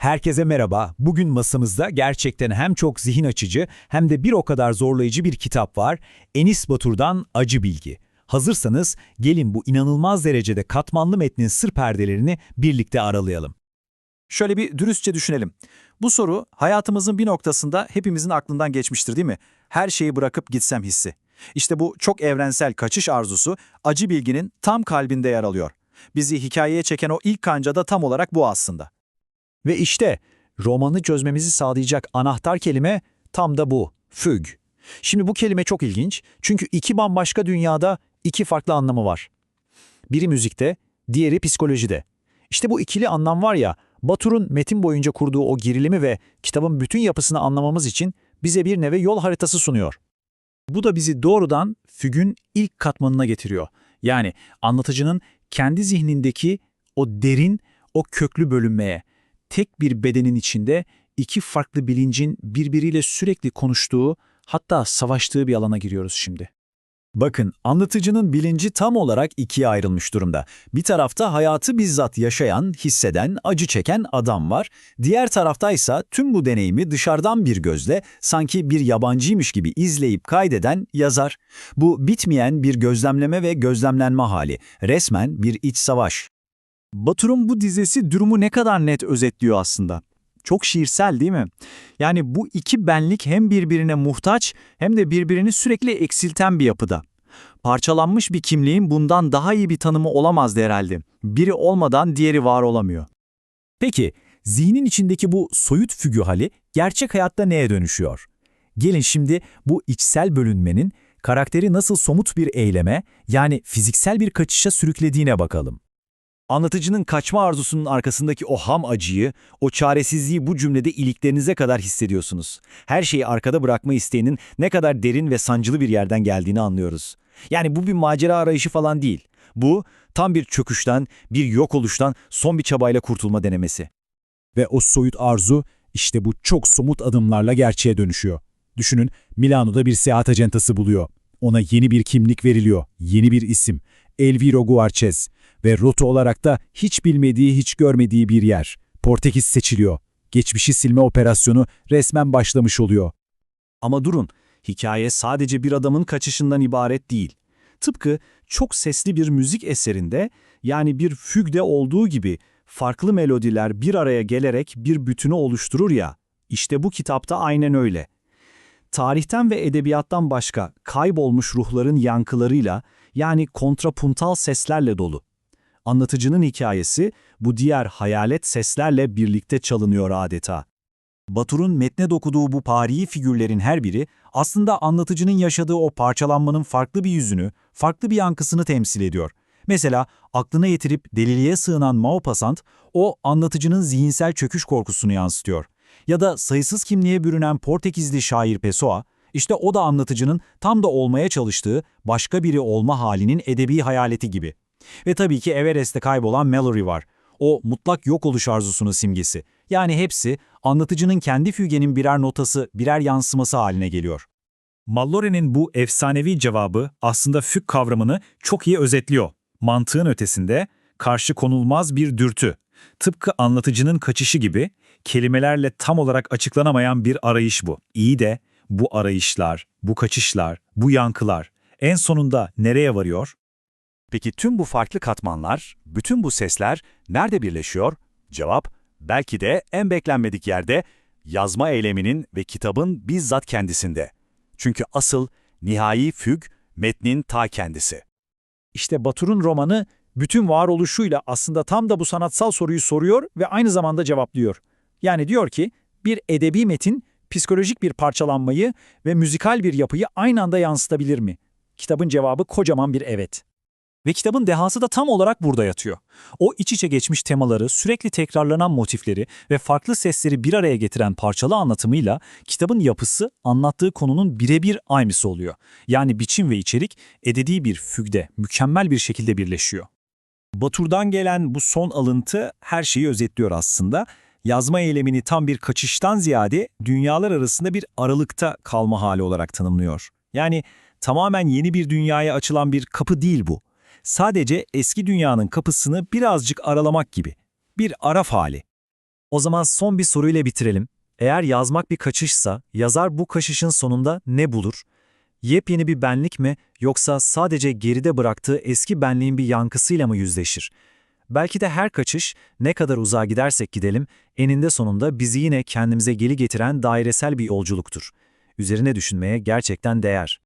Herkese merhaba. Bugün masamızda gerçekten hem çok zihin açıcı hem de bir o kadar zorlayıcı bir kitap var. Enis Batur'dan Acı Bilgi. Hazırsanız gelin bu inanılmaz derecede katmanlı metnin sır perdelerini birlikte aralayalım. Şöyle bir dürüstçe düşünelim. Bu soru hayatımızın bir noktasında hepimizin aklından geçmiştir, değil mi? Her şeyi bırakıp gitsem hissi. İşte bu çok evrensel kaçış arzusu Acı Bilgi'nin tam kalbinde yer alıyor. Bizi hikayeye çeken o ilk kanca da tam olarak bu aslında. Ve işte romanı çözmemizi sağlayacak anahtar kelime tam da bu, füg. Şimdi bu kelime çok ilginç çünkü iki bambaşka dünyada iki farklı anlamı var. Biri müzikte, diğeri psikolojide. İşte bu ikili anlam var ya, Batur'un metin boyunca kurduğu o gerilimi ve kitabın bütün yapısını anlamamız için bize bir nevi yol haritası sunuyor. Bu da bizi doğrudan fügün ilk katmanına getiriyor. Yani anlatıcının kendi zihnindeki o derin, o köklü bölünmeye, tek bir bedenin içinde iki farklı bilincin birbiriyle sürekli konuştuğu, hatta savaştığı bir alana giriyoruz şimdi. Bakın, anlatıcının bilinci tam olarak ikiye ayrılmış durumda. Bir tarafta hayatı bizzat yaşayan, hisseden, acı çeken adam var. Diğer taraftaysa tüm bu deneyimi dışarıdan bir gözle, sanki bir yabancıymış gibi izleyip kaydeden yazar. Bu bitmeyen bir gözlemleme ve gözlemlenme hali. Resmen bir iç savaş. Batur'un bu dizesi durumu ne kadar net özetliyor aslında. Çok şiirsel, değil mi? Yani bu iki benlik hem birbirine muhtaç hem de birbirini sürekli eksilten bir yapıda. Parçalanmış bir kimliğin bundan daha iyi bir tanımı olamazdı herhalde. Biri olmadan diğeri var olamıyor. Peki, zihnin içindeki bu soyut fügü hali gerçek hayatta neye dönüşüyor? Gelin şimdi bu içsel bölünmenin karakteri nasıl somut bir eyleme, yani fiziksel bir kaçışa sürüklediğine bakalım. Anlatıcının kaçma arzusunun arkasındaki o ham acıyı, o çaresizliği bu cümlede iliklerinize kadar hissediyorsunuz. Her şeyi arkada bırakma isteğinin ne kadar derin ve sancılı bir yerden geldiğini anlıyoruz. Yani bu bir macera arayışı falan değil. Bu tam bir çöküşten, bir yok oluştan son bir çabayla kurtulma denemesi. Ve o soyut arzu işte bu çok somut adımlarla gerçeğe dönüşüyor. Düşünün, Milano'da bir seyahat acentası buluyor. Ona yeni bir kimlik veriliyor, yeni bir isim. Elviro Guarchez. Ve rota olarak da hiç bilmediği, hiç görmediği bir yer. Portekiz seçiliyor. Geçmişi silme operasyonu resmen başlamış oluyor. Ama durun, hikaye sadece bir adamın kaçışından ibaret değil. Tıpkı çok sesli bir müzik eserinde, yani bir fügde olduğu gibi farklı melodiler bir araya gelerek bir bütünü oluşturur ya, işte bu kitapta aynen öyle. Tarihten ve edebiyattan başka kaybolmuş ruhların yankılarıyla, yani kontrapuntal seslerle dolu. Anlatıcının hikayesi bu diğer hayalet seslerle birlikte çalınıyor adeta. Batur'un metne dokuduğu bu tarihi figürlerin her biri aslında anlatıcının yaşadığı o parçalanmanın farklı bir yüzünü, farklı bir yankısını temsil ediyor. Mesela aklına getirip deliliğe sığınan Maupassant, o anlatıcının zihinsel çöküş korkusunu yansıtıyor. Ya da sayısız kimliğe bürünen Portekizli şair Pessoa, işte o da anlatıcının tam da olmaya çalıştığı başka biri olma halinin edebi hayaleti gibi. Ve tabii ki Everest'te kaybolan Mallory var. O mutlak yok oluş arzusunun simgesi. Yani hepsi anlatıcının kendi fügenin birer notası, birer yansıması haline geliyor. Mallory'nin bu efsanevi cevabı aslında füg kavramını çok iyi özetliyor. Mantığın ötesinde karşı konulmaz bir dürtü. Tıpkı anlatıcının kaçışı gibi kelimelerle tam olarak açıklanamayan bir arayış bu. İyi de bu arayışlar, bu kaçışlar, bu yankılar en sonunda nereye varıyor? Peki tüm bu farklı katmanlar, bütün bu sesler nerede birleşiyor? Cevap, belki de en beklenmedik yerde, yazma eyleminin ve kitabın bizzat kendisinde. Çünkü asıl nihai füg, metnin ta kendisi. İşte Batur'un romanı bütün varoluşuyla aslında tam da bu sanatsal soruyu soruyor ve aynı zamanda cevaplıyor. Yani diyor ki, bir edebi metin psikolojik bir parçalanmayı ve müzikal bir yapıyı aynı anda yansıtabilir mi? Kitabın cevabı kocaman bir evet. Ve kitabın dehası da tam olarak burada yatıyor. O iç içe geçmiş temaları, sürekli tekrarlanan motifleri ve farklı sesleri bir araya getiren parçalı anlatımıyla kitabın yapısı anlattığı konunun birebir aynısı oluyor. Yani biçim ve içerik edebi bir fügde mükemmel bir şekilde birleşiyor. Batur'dan gelen bu son alıntı her şeyi özetliyor aslında. Yazma eylemini tam bir kaçıştan ziyade dünyalar arasında bir aralıkta kalma hali olarak tanımlıyor. Yani tamamen yeni bir dünyaya açılan bir kapı değil bu. Sadece eski dünyanın kapısını birazcık aralamak gibi. Bir araf hali. O zaman son bir soruyla bitirelim. Eğer yazmak bir kaçışsa, yazar bu kaçışın sonunda ne bulur? Yepyeni bir benlik mi, yoksa sadece geride bıraktığı eski benliğin bir yankısıyla mı yüzleşir? Belki de her kaçış, ne kadar uzağa gidersek gidelim, eninde sonunda bizi yine kendimize geri getiren dairesel bir yolculuktur. Üzerine düşünmeye gerçekten değer.